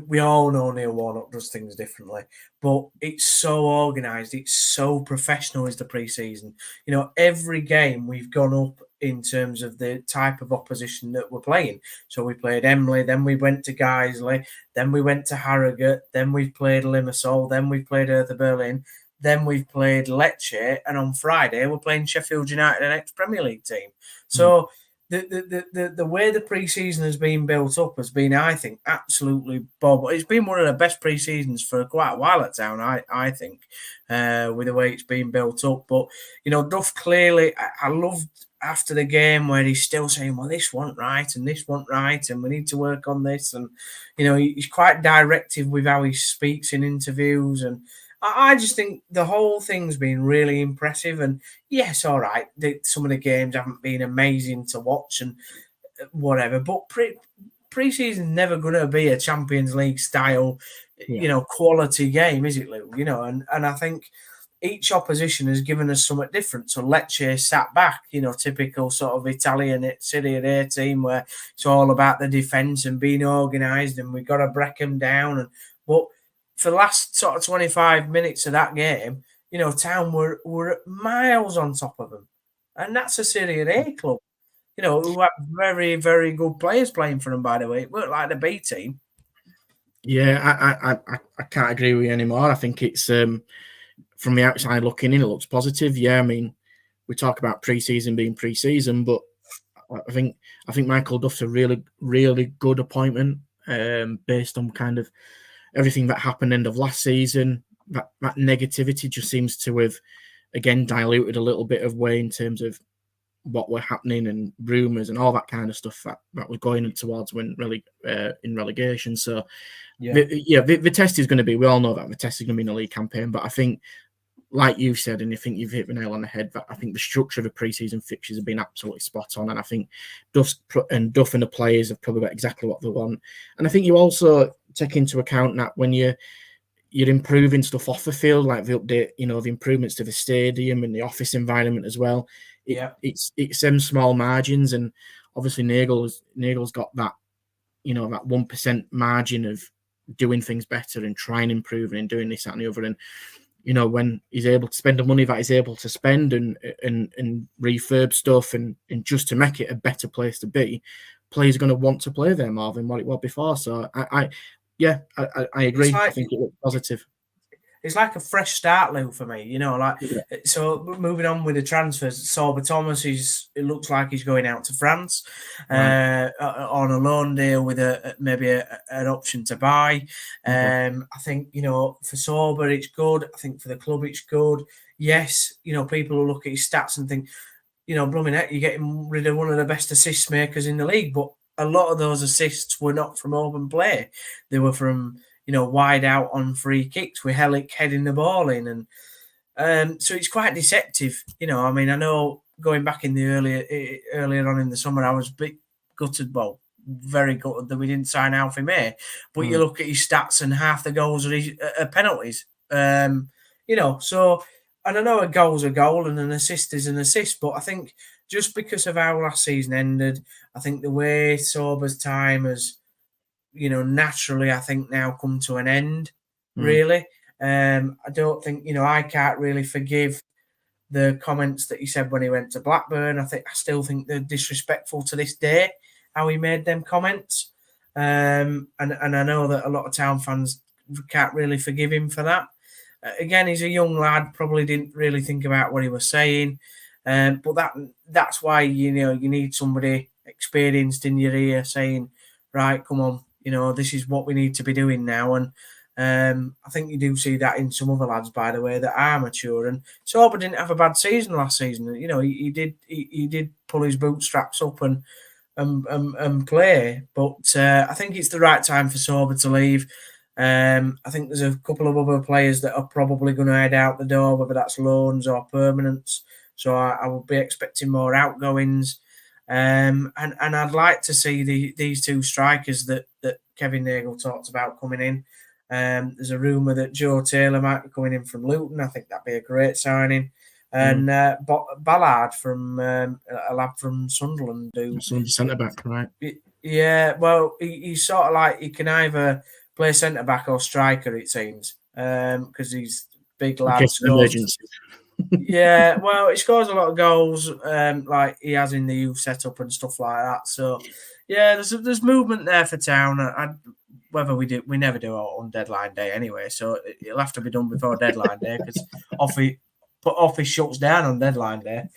we all know Neil Warnock does things differently, but it's so organised, it's so professional as the pre-season. Every game we've gone up in terms of the type of opposition that we're playing. So we played Emley, then we went to Guiseley, then we went to Harrogate, then we've played Limassol, then we've played Hertha Berlin, then we've played Lecce, and on Friday we're playing Sheffield United, an ex-Premier League team. So the way the pre-season has been built up has been, I think, absolutely bob. It's been one of the best pre-seasons for quite a while at Town, I think, with the way it's been built up. But, Duff clearly, I loved after the game where he's still saying, well, this wasn't right and this wasn't right and we need to work on this. And, he's quite directive with how he speaks in interviews. And I just think the whole thing's been really impressive. And yes, all right, some of the games haven't been amazing to watch and whatever, but pre-season's never going to be a Champions League style, quality game, is it, Lou? And I think each opposition has given us something different. So Lecce sat back, typical sort of Italian Serie A team where it's all about the defence and being organised and we've got to break them down. But for the last sort of 25 minutes of that game, Town were miles on top of them. And that's a Serie A club, who have very, very good players playing for them, by the way. It weren't like the B team. Yeah, I can't agree with you anymore. I think it's, from the outside looking in, it looks positive. Yeah, I mean, we talk about pre-season being pre-season, but I think Michael Duff's a really, really good appointment based on kind of everything that happened end of last season. That negativity just seems to have, again, diluted a little bit of way in terms of what were happening and rumours and all that kind of stuff that was going towards when really in relegation. So, the test is going to be, we all know that the test is going to be in the league campaign, but I think, like you said, and I think you've hit the nail on the head, that I think the structure of the pre-season fixtures have been absolutely spot on, and I think Duff and the players have probably got exactly what they want. And I think you also take into account that when you're improving stuff off the field, like the update, the improvements to the stadium and the office environment as well. It's them small margins, and obviously Nagel's got that, that 1% margin of doing things better and trying to improve and doing this, that, and the other. And when he's able to spend the money that he's able to spend and refurb stuff and just to make it a better place to be, players are going to want to play there more than what it was before. So I agree. I think it looks positive. It's like a fresh start, Lou, for me. So moving on with the transfers, Sorba Thomas it looks like he's going out to France on a loan deal with maybe an option to buy. I think for Sorba it's good. I think for the club it's good. Yes, people will look at his stats and think, blooming heck, you're getting rid of one of the best assist makers in the league, but a lot of those assists were not from open play; they were from wide out on free kicks with Helic heading the ball in. And so it's quite deceptive. I know going back in the earlier on in the summer, I was a bit gutted, very gutted that we didn't sign Alfie May. But you look at his stats and half the goals are penalties. So, and I know a goal's a goal and an assist is an assist, but I think just because of how last season ended, I think the way Sorba's time has, naturally, I think now come to an end, really. I don't think, I can't really forgive the comments that he said when he went to Blackburn. I still think they're disrespectful to this day, how he made them comments. And I know that a lot of Town fans can't really forgive him for that. Again, he's a young lad, probably didn't really think about what he was saying. But that's why, you need somebody experienced in your ear saying, right, come on, this is what we need to be doing now. And I think you do see that in some other lads, by the way, that are mature. And Sorba didn't have a bad season last season. He did pull his bootstraps up and play. But I think it's the right time for Sorba to leave. I think there's a couple of other players that are probably going to head out the door, whether that's loans or permanents. So I will be expecting more outgoings. And I'd like to see these two strikers that Kevin Nagle talked about coming in. There's a rumour that Joe Taylor might be coming in from Luton. I think that'd be a great signing. And Ballard from a lad from Sunderland. Centre back, right? Yeah, well, he's sort of like he can either play centre back or striker. It seems because he's big lad. case of emergency. Yeah, well, he scores a lot of goals, like he has in the youth setup and stuff like that. So, yeah, there's movement there for Town. Whether we never do it on deadline day anyway. So it'll have to be done before deadline day because office shuts down on deadline day.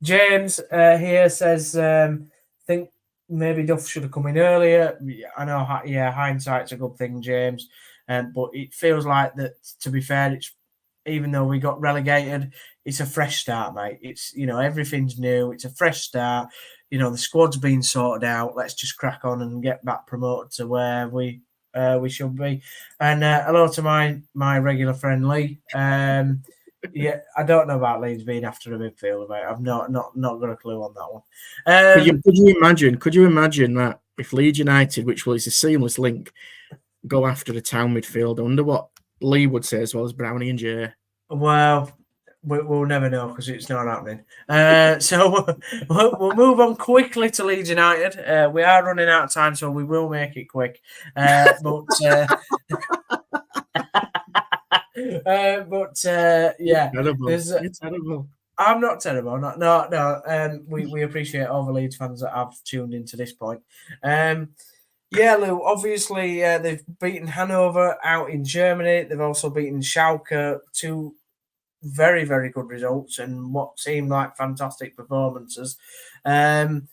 James here says, think maybe Duff should have come in earlier. I know, hindsight's a good thing, James. But it feels like that. To be fair, it's even though we got relegated, it's a fresh start, mate. It's everything's new. It's a fresh start. The squad's been sorted out. Let's just crack on and get back promoted to where we should be. And hello to my regular friend Lee. Yeah, I don't know about Leeds being after a midfielder, mate. I've not got a clue on that one. Could you imagine that if Leeds United, which was a seamless link, go after the Town midfield? I wonder what Lee would say, as well as Brownie and Jay. Well, we'll never know because it's not happening. So we'll move on quickly to Leeds United. We are running out of time, so we will make it quick. Yeah. It's terrible. I'm not terrible. No. We appreciate all the Leeds fans that have tuned into this point. Yeah, Lou, obviously they've beaten Hanover out in Germany. They've also beaten Schalke, two very, very good results and what seemed like fantastic performances. And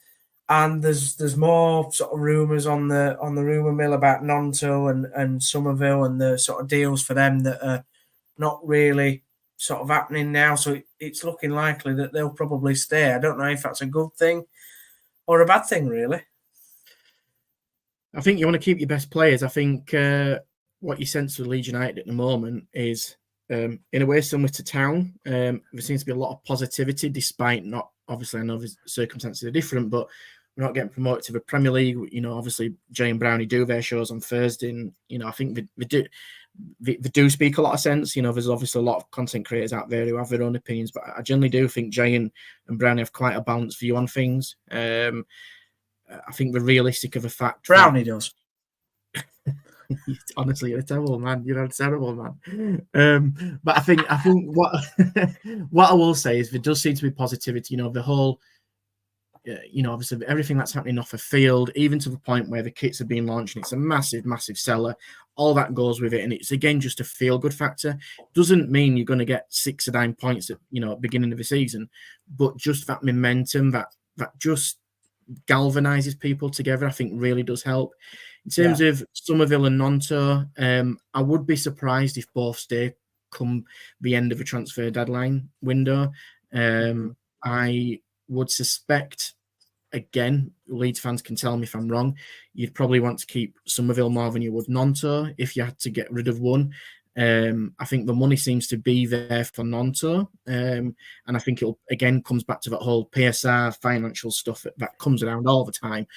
there's more sort of rumours on the rumour mill about Nonto and Somerville and the sort of deals for them that are not really sort of happening now. So it's looking likely that they'll probably stay. I don't know if that's a good thing or a bad thing, really. I think you want to keep your best players. I think what you sense with Leeds United at the moment is, in a way, similar to Town. There seems to be a lot of positivity, despite not, obviously, I know the circumstances are different, but we're not getting promoted to the Premier League. Obviously, Jay and Brownie do their shows on Thursday, and I think they do speak a lot of sense. There's obviously a lot of content creators out there who have their own opinions, but I generally do think Jay and Brownie have quite a balanced view on things. I think we're realistic of a fact. Brownie does. Honestly, you're a terrible man. You're a terrible man. But I think what what I will say is there does seem to be positivity. The whole, obviously everything that's happening off the field, even to the point where the kits are being launched, and it's a massive, massive seller. All that goes with it, and it's again just a feel-good factor. Doesn't mean you're going to get 6 or 9 points at beginning of the season, but just that momentum that just galvanizes people together, I think really does help. In terms of Somerville and Nonto, I would be surprised if both stay come the end of a transfer deadline window. I would suspect, again, Leeds fans can tell me if I'm wrong, you'd probably want to keep Somerville more than you would Nonto if you had to get rid of one. I think the money seems to be there for Nonto, and I think it'll again comes back to that whole PSR financial stuff that comes around all the time.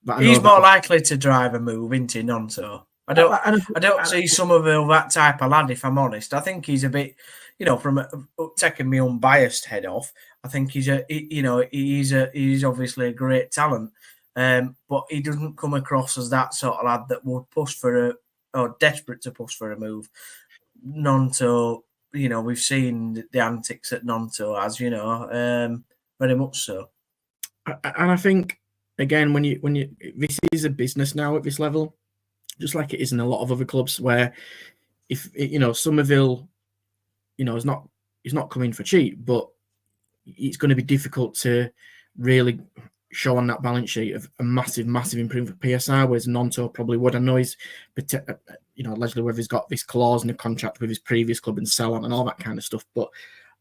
But he's more likely to drive a move into Nonto. I don't see Somerville that type of lad, if I'm honest. I think he's a bit, from taking my unbiased head off. I think he's obviously a great talent, but he doesn't come across as that sort of lad that would push for desperate to push for a move. Nonto, we've seen the antics that Nonto has, very much so. And I think again, when you this is a business now at this level, just like it is in a lot of other clubs, where if Somerville, is not coming for cheap, but it's going to be difficult to really show on that balance sheet of a massive improvement for PSR, whereas Nonto probably would. I know he's, allegedly whether he's got this clause in the contract with his previous club and sell on and all that kind of stuff. But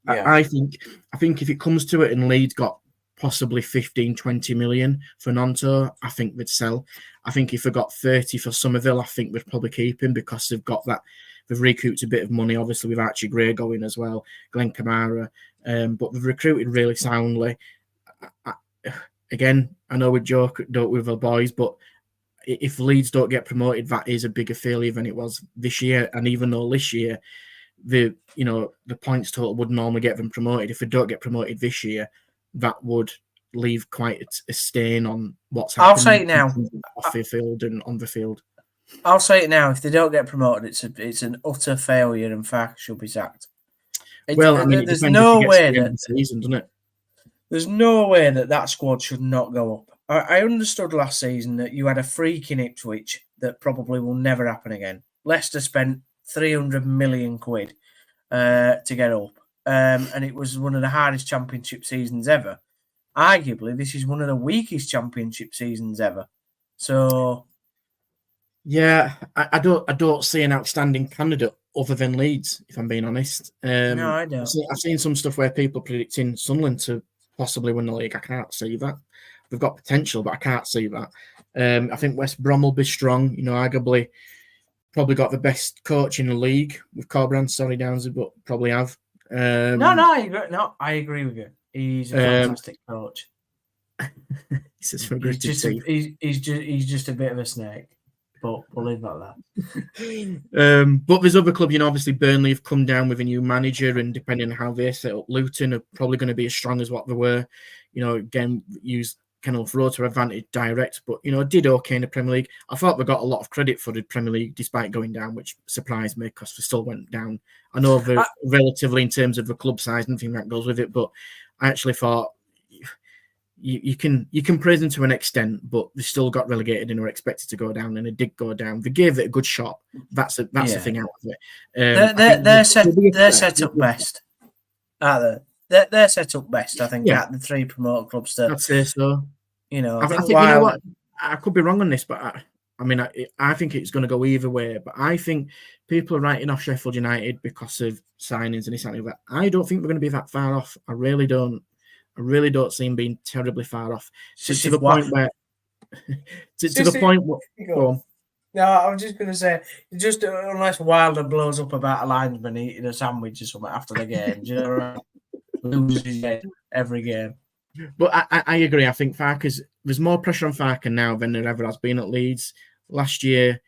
I think if it comes to it and Leeds got possibly 15-20 million for Nonto, I think they'd sell. I think if they got 30 for Somerville, I think we'd probably keep him because they've got that. They've recouped a bit of money, obviously, with Archie Gray going as well, Glenn Kamara. But they've recruited really soundly. Again, I know we joke with the boys, but if Leeds don't get promoted, that is a bigger failure than it was this year. And even though this year, the points total would normally get them promoted, if they don't get promoted this year, that would leave quite a stain on what's happening. I'll say it now. off the field and on the field. I'll say it now: if they don't get promoted, it's an utter failure, and Farke should be sacked. Well, I mean, it there's depends no if he gets way to the end that of the season, doesn't it? there's no way that squad should not go up. I understood last season that you had a freak in Ipswich that probably will never happen again. Leicester spent 300 million quid to get up, and it was one of the hardest championship seasons ever. Arguably, this is one of the weakest championship seasons ever. So, yeah, I don't see an outstanding candidate other than Leeds, if I'm being honest. no, I don't. I've seen some stuff where people are predicting Sunderland to possibly win the league. I can't see that. We've got potential, but I can't see that. I think West Brom will be strong. You know, arguably, probably got the best coach in the league with Corberán. Sorry, Downsy, but probably have. I agree with you. He's a fantastic coach. He's just a he's just a bit of a snake, but we'll leave it like that. But there's other clubs, you know, obviously Burnley have come down with a new manager, and depending on how they set up, Luton are probably going to be as strong as what they were. You know, again, use Kenilworth Road to advantage direct, but, you know, did okay in the Premier League. I thought they got a lot of credit for the Premier League despite going down, which surprised me because they still went down. I know they're relatively, in terms of the club size, nothing that goes with it, but I actually thought you can praise them to an extent, but they still got relegated and were expected to go down, and they did go down. They gave it a good shot. That's the thing out of it. They're set up best. They're set up best, I think, at the three promoted clubs. I'd say so. You know, I think you know what? I could be wrong on this, but I think it's going to go either way. But I think people are writing off Sheffield United because of signings and this and that. I don't think we're going to be that far off. I really don't. I really don't see him being terribly far off. To the point where, to the point. Go on. No, I was just going to say, just unless Wilder blows up about a linesman eating a sandwich or something after the game, do you know what I mean? Loses his head every game. But I agree. I think there's more pressure on Farke now than there ever has been at Leeds. Last year,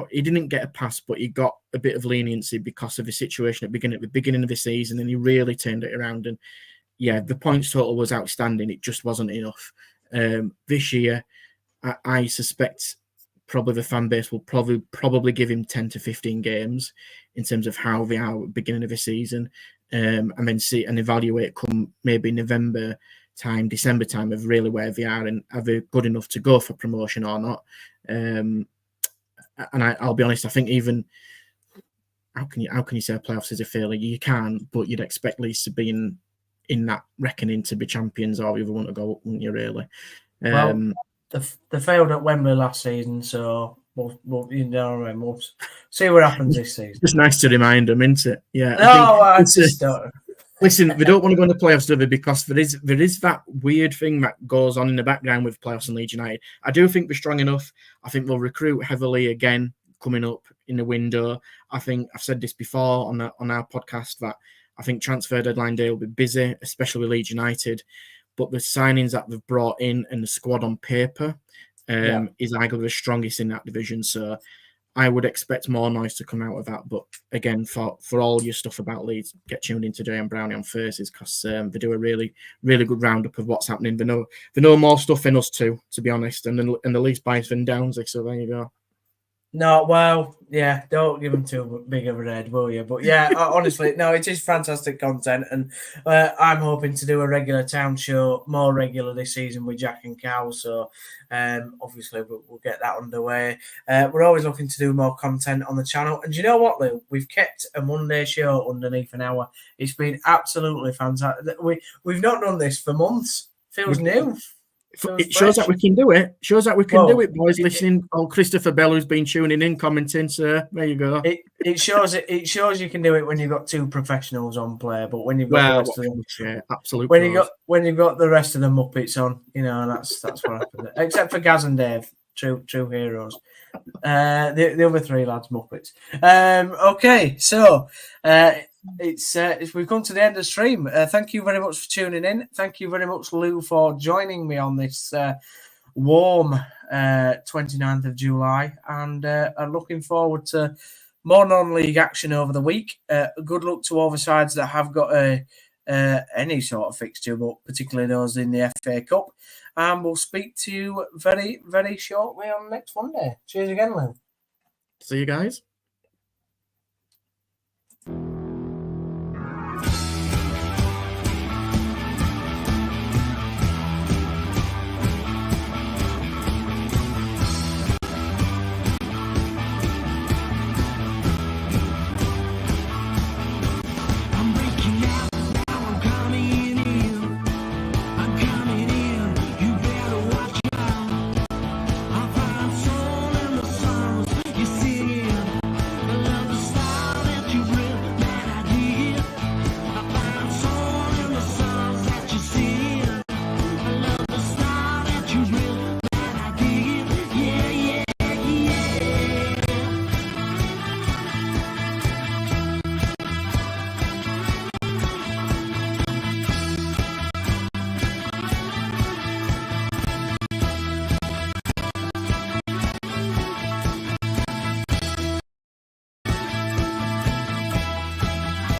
he didn't get a pass, but he got a bit of leniency because of the situation at the beginning of the season, and he really turned it around. And yeah, the points total was outstanding. It just wasn't enough. This year, I suspect probably the fan base will probably give him 10 to 15 games in terms of how they are at the beginning of the season, and then see and evaluate come maybe November time, December time of really where they are and are they good enough to go for promotion or not. And I'll be honest, I think even how can you say playoffs is a failure? You can't, but you'd expect Leeds to be in that reckoning to be champions, or you want to go up, wouldn't you, really? Well, they failed at Wembley last season, so we'll see what happens this season. It's nice to remind them, isn't it? Yeah. I just don't. Listen, they don't want to go in the playoffs, do they? Because there is that weird thing that goes on in the background with playoffs and Leeds United. I do think they're strong enough. I think they'll recruit heavily again coming up in the window. I think I've said this before on our podcast that I think transfer deadline day will be busy, especially with Leeds United. But the signings that they've brought in and the squad on paper is arguably the strongest in that division. So I would expect more noise to come out of that. But again, for all your stuff about Leeds, get tuned into Jay and Brownie on Thursdays because they do a really, really good roundup of what's happening. They know more stuff than us too, to be honest, and the least biased than Downsy. So there you go. No, well, yeah, don't give them too big of a head, will you? But yeah, honestly, no, it is fantastic content, and I'm hoping to do a regular town show more regular this season with Jack and Cal. So obviously we'll get that underway. We're always looking to do more content on the channel, and you know what, Lou? We've kept a Monday show underneath an hour. It's been absolutely fantastic. We've not done this for months. Feels new. It shows that we can do it. Shows that we can do it, boys. Listening on Christopher Bell, who's been tuning in, commenting. So there you go. It shows you can do it when you've got two professionals on play, but when you've got absolutely when you've got the rest of the Muppets on, you know, that's what happens. Except for Gaz and Dave, true heroes. The other three lads Muppets. Okay, so we've come to the end of the stream. Thank you very much for tuning in. Thank you very much, Lou, for joining me on this warm 29th of July, and I'm looking forward to more non-league action over the week. Good luck to all the sides that have got any sort of fixture, but particularly those in the FA Cup. and we'll speak to you very, very shortly on next Monday. Cheers again, Lou. See you guys.